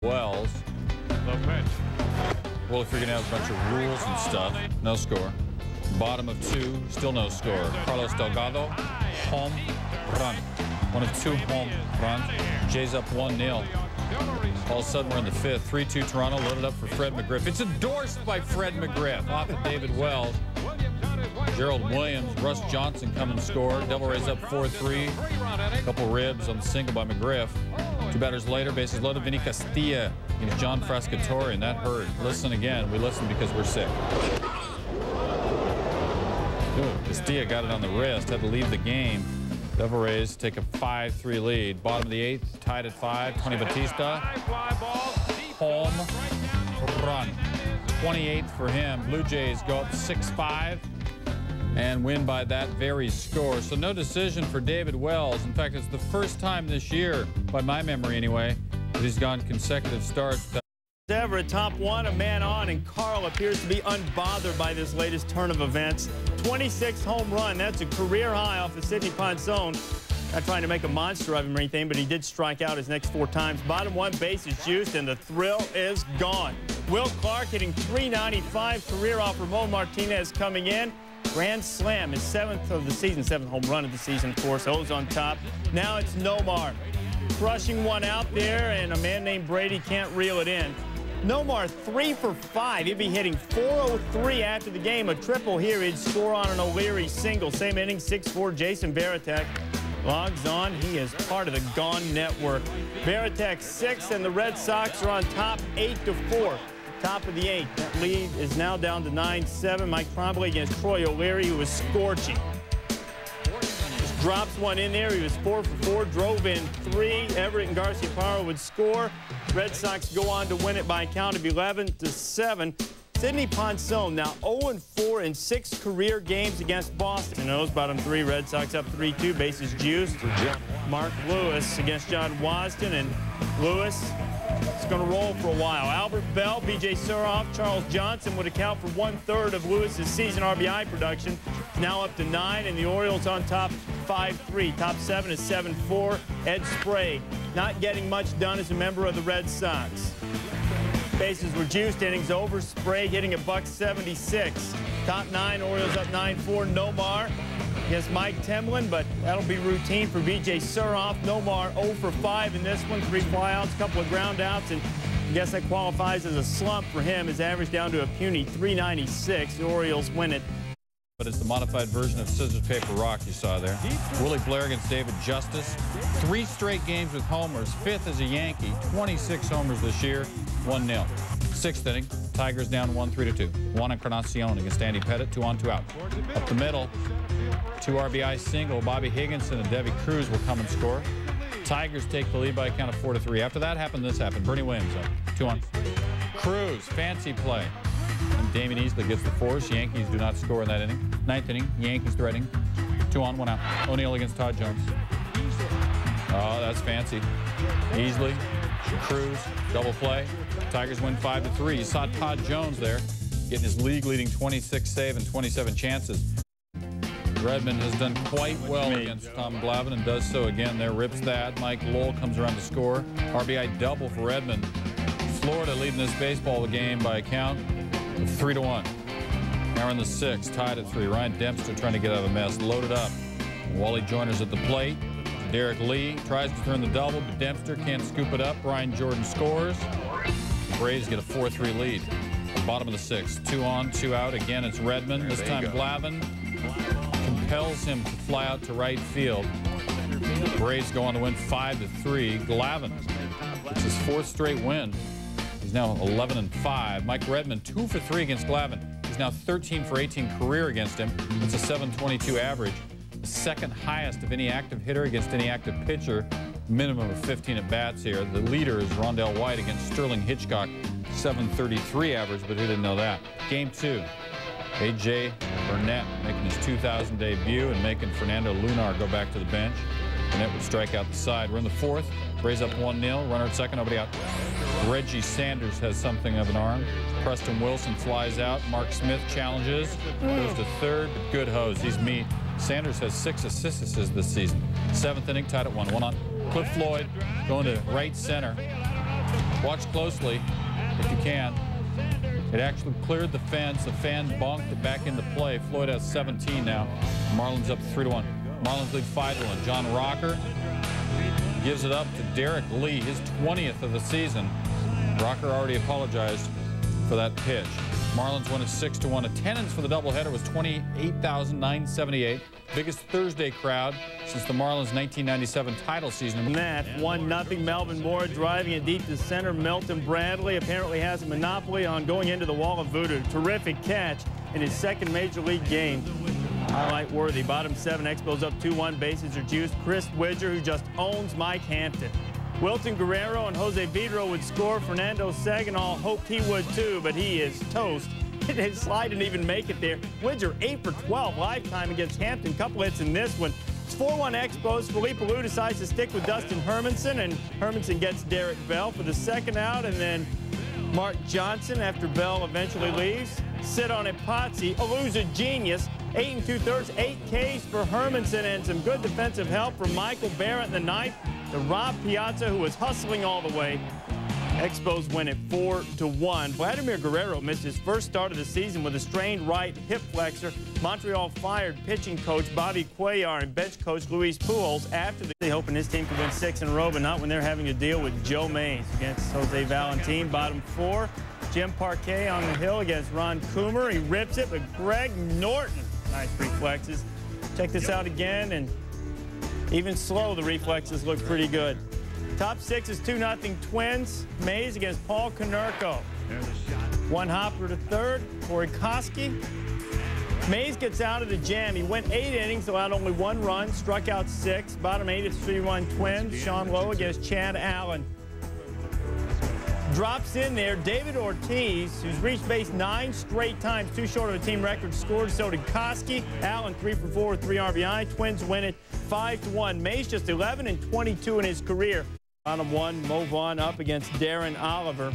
Wells. The pitch. Well, if you're going to have a bunch of rules and stuff, no score. Bottom of 2, still no score. Carlos Delgado, home run. One of 2 home runs. Jays up 1-0. All of a sudden, we're in the 5th. 3-2 Toronto, loaded up for Fred McGriff. It's endorsed by Fred McGriff. Off of David Wells. Gerald Williams, Russ Johnson come and score. Devil Rays up 4-3. A couple ribs on the single by McGriff. 2 batters later, bases loaded, Vinny Castilla against John Frascatore, and that hurt. Listen again. We listen because we're sick. Ooh, Castilla got it on the wrist, had to leave the game. Devil Rays take a 5-3 lead. Bottom of the 8th, tied at 5. Tony Batista, home run. 28th for him. Blue Jays go up 6-5 and win by that very score. So no decision for David Wells. In fact, it's the first time this year, by my memory anyway, that he's gone consecutive starts. Ever at top 1, a man on, and Carl appears to be unbothered by this latest turn of events. 26th home run. That's a career high off of Sidney Ponson. Not trying to make a monster of him or anything, but he did strike out his next 4 times. Bottom 1, base is juiced, and the thrill is gone. Will Clark hitting .395 career off Ramon Martinez coming in. Grand slam, his 7th of the season, 7th home run of the season, of course. O's on top. Now it's Nomar crushing one out there, and a man named Brady can't reel it in. Nomar 3 for 5. He'd be hitting .403 after the game. A triple here. He'd score on an O'Leary single. Same inning, 6-4. Jason Varitek logs on. He is part of the Gone Network. Varitek 6, and the Red Sox are on top 8-4. Top of the 8th. That lead is now down to 9-7. Mike Trombley against Troy O'Leary, who was scorching. Just drops one in there. He was 4 for 4. Drove in 3. Everett and Garciaparra would score. Red Sox go on to win it by a count of 11-7. Sidney Ponson now 0-4 in 6 career games against Boston. Those bottom 3, Red Sox up 3-2. Bases juiced. Mark Lewis against John Wasden, and Lewis is going to roll for a while. Albert Bell, B.J. Suroff, Charles Johnson would account for 1/3 of Lewis's season RBI production. It's now up to 9, and the Orioles on top 5-3. Top 7 is 7-4. Ed Sprague not getting much done as a member of the Red Sox. Bases were juiced, innings over. Sprague hitting a .176. Top 9, Orioles up 9-4. Nomar against Mike Temlin, but that'll be routine for B.J. Suroff. Nomar 0 for 5 in this one. 3 flyouts, couple of ground outs, and I guess that qualifies as a slump for him. His average down to a puny .396. The Orioles win it. But it's the modified version of scissors, paper, rock you saw there. Willie Blair against David Justice. 3 straight games with homers. 5th as a Yankee. 26 homers this year. 1-0. 6th inning. Tigers down 1-3-2. Juan Encarnacion against Andy Pettit. 2 on, 2 out. Up the middle. 2 RBI single. Bobby Higginson and Debbie Cruz will come and score. Tigers take the lead by a count of 4-3. After that happened, this happened. Bernie Williams up. 2 on. Cruz, fancy play. And Damian Easley gets the force. Yankees do not score in that inning. 9th inning, Yankees threatening. 2 on, 1 out. O'Neill against Todd Jones. Oh, that's fancy. Easley, Cruz, double play. Tigers win 5-3. You saw Todd Jones there getting his league-leading 26 save and 27 chances. Redmond has done quite well against Tom Glavine and does so again there. Rips that. Mike Lowell comes around to score. RBI double for Redmond. Florida leading this baseball game by a count of 3-1. Now we're in the 6th, tied at 3. Ryan Dempster trying to get out of a mess, loaded up. Wally Joyner's at the plate. Derek Lee tries to turn the double, but Dempster can't scoop it up. Brian Jordan scores. The Braves get a 4-3 lead. Bottom of the 6th, 2 on, 2 out. Again, it's Redmond. This time Glavine compels him to fly out to right field. The Braves go on to win 5-3. Glavine, it's his 4th straight win. He's now 11-5. Mike Redmond 2 for 3 against Glavine. He's now 13 for 18 career against him. It's a .722 average. The 2nd highest of any active hitter against any active pitcher. Minimum of 15 at-bats here. The leader is Rondell White against Sterling Hitchcock. .733 average, but who didn't know that? Game 2. A.J. Burnett making his 2000 debut and making Fernando Lunar go back to the bench. Burnett would strike out the side. We're in the 4th. Braves up 1-0. Runner at second, nobody out. Reggie Sanders has something of an arm. Preston Wilson flies out. Mark Smith challenges. Goes to 3rd, but good hose. He's meat. Sanders has 6 assists this season. 7th inning, tied at 1. 1 on. Cliff Floyd going to right center. Watch closely if you can. It actually cleared the fence. The fan bunked it back into play. Floyd has 17 now. Marlins up 3-1. Marlins lead 5-1. John Rocker gives it up to Derek Lee, his 20th of the season. Rocker already apologized for that pitch. Marlins win at 6-1. Attendance for the doubleheader was 28,978. Biggest Thursday crowd since the Marlins' 1997 title season. That 1-0. Melvin Moore driving it deep to center. Milton Bradley apparently has a monopoly on going into the wall of voodoo. Terrific catch in his second major league game. Highlight worthy. Bottom 7. Expos up 2-1. Bases are juiced. Chris Widger, who just owns Mike Hampton. Wilton Guerrero and Jose Vidro would score. Fernando Saganol hoped he would too, but he is toast. His slide didn't even make it there. Widger 8 for 12 lifetime against Hampton. Couple hits in this one. It's 4-1 Expos. Felipe Alou decides to stick with Dustin Hermanson, and Hermanson gets Derek Bell for the second out, and then Mark Johnson, after Bell eventually leaves, sit on it. Potsy. Alou's a genius. 8 2/3, 8 Ks for Hermanson, and some good defensive help from Michael Barrett in the ninth to Rob Piazza, who was hustling all the way. Expos win at 4-1. Vladimir Guerrero missed his first start of the season with a strained right hip flexor. Montreal fired pitching coach Bobby Cuellar and bench coach Luis Pujols after they hoping his team could win 6 in a row, but not when they're having to deal with Joe Mays against Jose Valentin. Bottom 4. Jim Parquet on the hill against Ron Coomer. He rips it, but Greg Norton, nice reflexes. Check this out again, and even slow, the reflexes look pretty good. Top 6 is 2-0 Twins. Mays against Paul Konerko. One hopper to third. Corey Koski. Mays gets out of the jam. He went 8 innings, allowed only 1 run, struck out 6. Bottom 8, it's 3-1 Twins. Sean Lowe against Chad Allen. Drops in there. David Ortiz, who's reached base 9 straight times, too short of a team record, scored. So did Koski. Allen 3 for 4 with 3 RBI. Twins win it 5-1. Mays just 11 and 22 in his career. Bottom 1, Mo Vaughn up against Darren Oliver.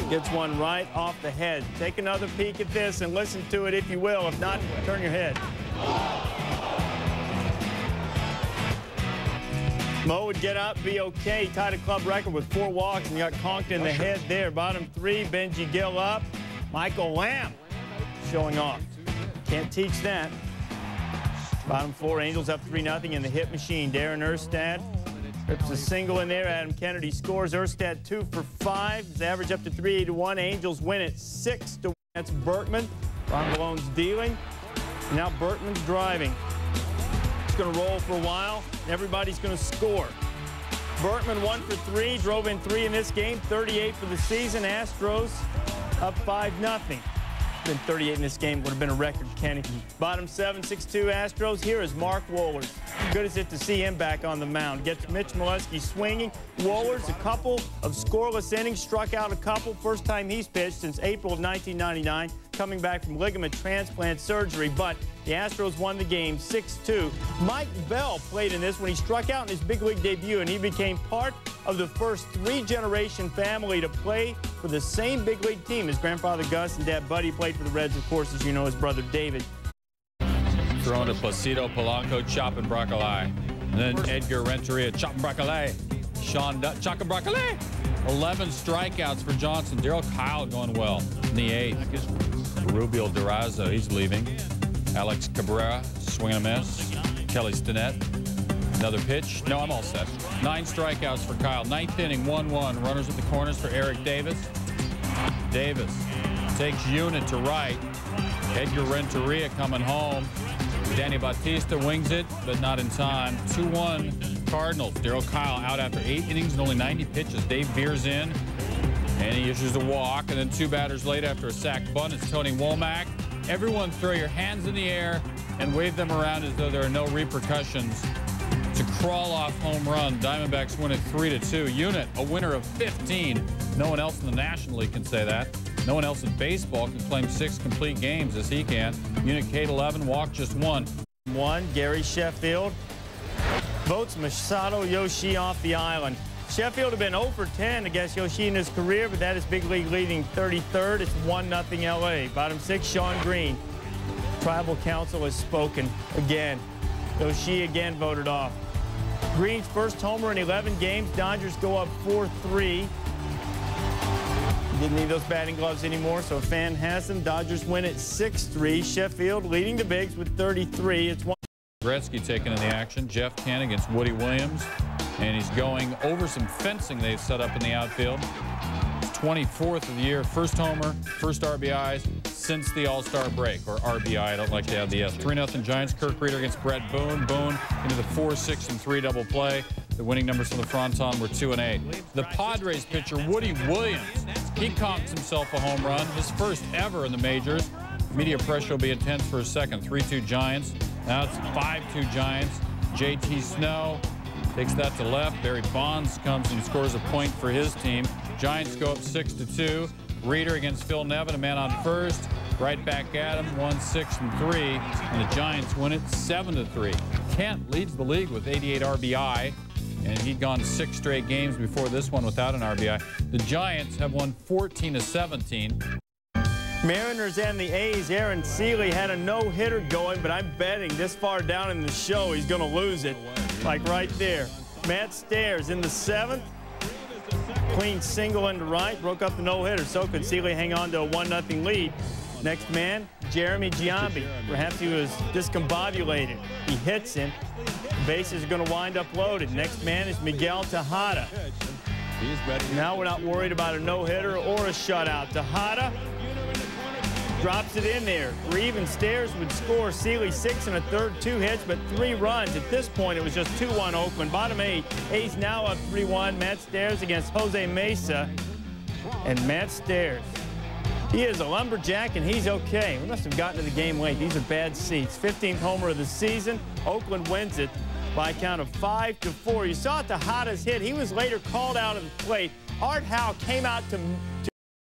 Gets one right off the head. Take another peek at this and listen to it if you will. If not, turn your head. Mo would get up, be okay. He tied a club record with 4 walks and got conked in the head there. Bottom 3, Benji Gill up. Michael Lamb showing off. Can't teach that. Bottom 4, Angels up 3-0 in the hit machine. Darren Erstad rips a single in there. Adam Kennedy scores. Erstad 2 for 5. His average up to 381. Angels win it 6-1. That's Berkman. Ron Malone's dealing. Now Berkman's driving. It's going to roll for a while. Everybody's going to score. Berkman 1 for 3. Drove in 3 in this game. 38 for the season. Astros up 5-0. Been 38 in this game. Would have been a record, Kenny. Bottom 7, 6-2 Astros. Here is Mark Wohlers. Good is it to see him back on the mound. Gets Mitch Molesky swinging. Wohlers, a couple of scoreless innings, struck out a couple. First time he's pitched since April of 1999, coming back from ligament transplant surgery. But the Astros won the game 6-2. Mike Bell played in this when he struck out in his big league debut, and he became part of the first 3-generation family to play for the same big league team. His grandfather Gus and dad Buddy played for the Reds, of course, as you know, his brother David. Throwing to Placido Polanco, chopping broccoli. And then Edgar Renteria, chopping broccoli. Sean Dutt, chopping broccoli. 11 strikeouts for Johnson. Darryl Kyle going well in the 8th. Rubio Durazo, he's leaving. Alex Cabrera, swing and a miss. Kelly Stinnett, another pitch. No, I'm all set. 9 strikeouts for Kyle. 9th inning, 1-1. Runners at the corners for Eric Davis. Davis takes unit to right. Edgar Renteria coming home. Danny Bautista wings it, but not in time. 2-1 Cardinals. Darryl Kyle out after 8 innings and only 90 pitches. Dave Beers in, and he issues a walk. And then 2 batters late after a sac bunt, it's Tony Womack. Everyone throw your hands in the air and wave them around as though there are no repercussions. It's a crawl-off home run. Diamondbacks win it 3-2. Unit, a winner of 15. No one else in the National League can say that. No one else in baseball can claim 6 complete games as he can. Unit K-11, walk just 1. Gary Sheffield votes Masato Yoshii off the island. Sheffield had been 0 for 10 against Yoshii in his career, but that is big league leading 33rd. It's 1-0 LA. Bottom 6, Sean Green. Tribal Council has spoken again. Yoshii again voted off. Green's first homer in 11 games. Dodgers go up 4-3. Didn't need those batting gloves anymore, so a fan has them. Dodgers win it 6-3. Sheffield leading the Bigs with 33. It's one. Gretzky taking in the action. Jeff Kent against Woody Williams. And he's going over some fencing they've set up in the outfield. 24th of the year, first homer, first RBIs since the All-Star break, or RBI. I don't like to have the S. 3-0 Giants. Kirk Reeder against Brett Boone. Boone into the 4, 6, and 3 double play. The winning numbers from the Fronton were 2 and 8. The Padres pitcher, Woody Williams, he conks himself a home run, his first ever in the majors. Media pressure will be intense for a second. 3-2 Giants. Now it's 5-2 Giants. JT Snow takes that to left. Barry Bonds comes and scores a point for his team. Giants go up 6-2. Reeder against Phil Nevin, a man on first. Right back at him, 1, 6, and 3. And the Giants win it 7-3. Kent leads the league with 88 RBI. And he'd gone 6 straight games before this one without an RBI. The Giants have won 14-17. Mariners and the A's. Aaron Seeley had a no-hitter going, but I'm betting this far down in the show he's going to lose it. Like right there. Matt Stairs in the 7th. Clean single into right. Broke up the no-hitter. So could Seeley hang on to a 1-0 lead. Next man, Jeremy Giambi. Perhaps he was discombobulated. He hits him. The bases are going to wind up loaded. Next man is Miguel Tejada. Now we're not worried about a no-hitter or a shutout. Tejada drops it in there. Reeve and Stairs would score. Seeley 6 1/3, 2 hits, but 3 runs. At this point, it was just 2-1 Oakland. Bottom 8. A's now up 3-1. Matt Stairs against Jose Mesa. And Matt Stairs, he is a lumberjack, and he's okay. We must have gotten to the game late. These are bad seats. 15th homer of the season. Oakland wins it by a count of 5-4. You saw Tejada's hit. He was later called out of the plate. Art Howe came out to